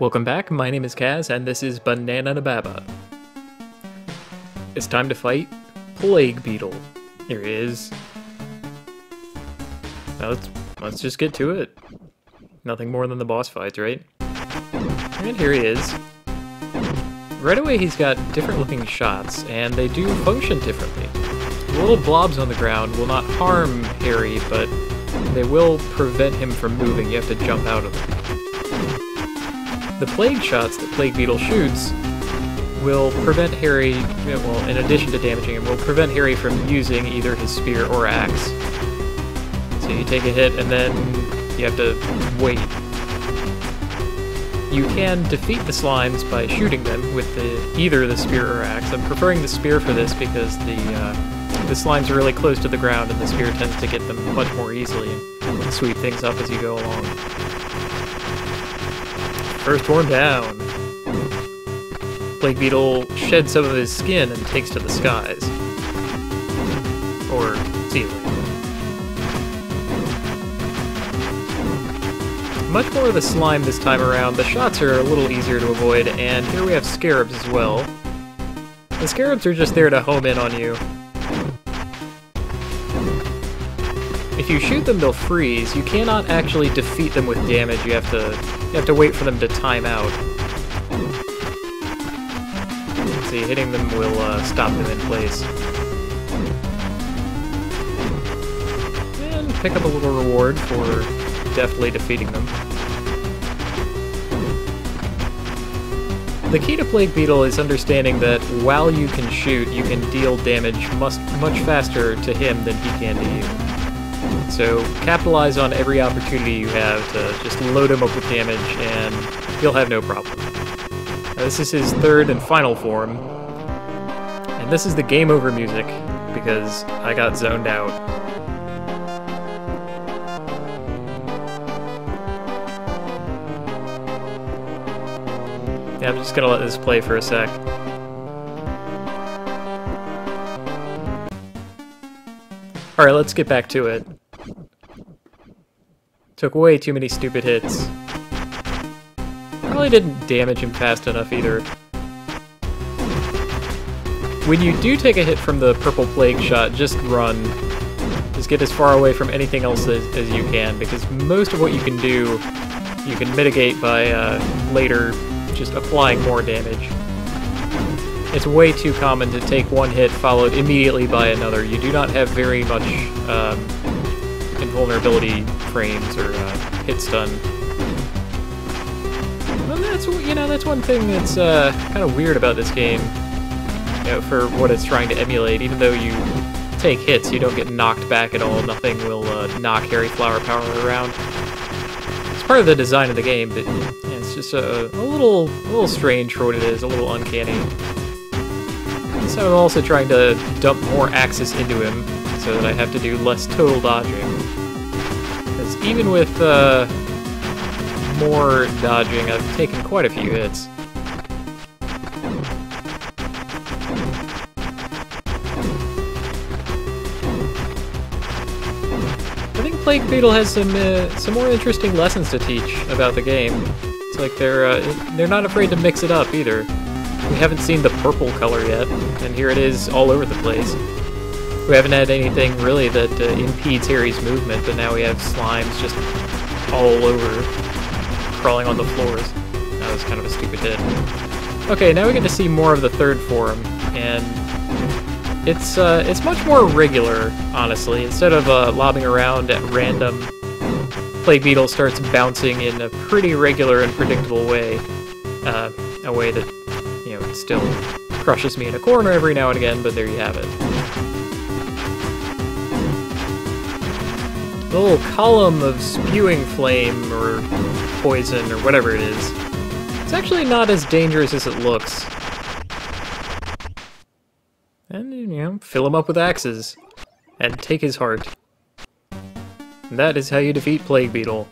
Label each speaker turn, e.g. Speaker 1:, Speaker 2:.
Speaker 1: Welcome back, my name is Kaz, and this is Banana Nababa. It's time to fight Plague Beetle. Here he is. Now let's just get to it. Nothing more than the boss fights, right? And here he is. Right away he's got different looking shots, and they do function differently. The little blobs on the ground will not harm Harry, but they will prevent him from moving. You have to jump out of them. The plague shots that Plague Beetle shoots will prevent Harry, well, in addition to damaging him, will prevent Harry from using either his spear or axe. So you take a hit and then you have to wait. You can defeat the slimes by shooting them with either the spear or axe. I'm preferring the spear for this because the slimes are really close to the ground and the spear tends to get them much more easily and sweep things up as you go along. First one down. Plague Beetle sheds some of his skin and takes to the skies. Or ceiling. Much more of the slime this time around. The shots are a little easier to avoid, and here we have scarabs as well. The scarabs are just there to home in on you. If you shoot them, they'll freeze. You cannot actually defeat them with damage. You have to wait for them to time out. See, hitting them will stop them in place. And pick up a little reward for deftly defeating them. The key to Plague Beetle is understanding that while you can shoot, you can deal damage much faster to him than he can to you. So capitalize on every opportunity you have to just load him up with damage, and you'll have no problem. Now, this is his third and final form, and this is the game over music, because I got zoned out. Yeah, I'm just gonna let this play for a sec. Alright, let's get back to it. Took way too many stupid hits. Probably didn't damage him fast enough either. When you do take a hit from the purple plague shot, just run. Just get as far away from anything else as you can, because most of what you can do, you can mitigate by later just applying more damage. It's way too common to take one hit followed immediately by another. You do not have very much invulnerability frames or hit stun. Well, that's one thing that's kind of weird about this game. For what it's trying to emulate. Even though you take hits, you don't get knocked back at all. Nothing will knock Harry Flower Power around. It's part of the design of the game, but it's just a little strange for what it is. A little uncanny. So I'm also trying to dump more axes into him so that I have to do less total dodging. Because even with more dodging, I've taken quite a few hits. I think Plague Beetle has some more interesting lessons to teach about the game. It's like they're not afraid to mix it up either. We haven't seen the purple color yet, and here it is all over the place. We haven't had anything really that impedes Harry's movement, but now we have slimes just all over, crawling on the floors. That was kind of a stupid hit. Okay, now we get to see more of the third form, and it's much more regular, honestly. Instead of lobbing around at random, Plague Beetle starts bouncing in a pretty regular and predictable way, a way that it still crushes me in a corner every now and again, but there you have it. The little column of spewing flame, or poison, or whatever it is, it's actually not as dangerous as it looks. And, fill him up with axes, and take his heart. And that is how you defeat Plague Beetle.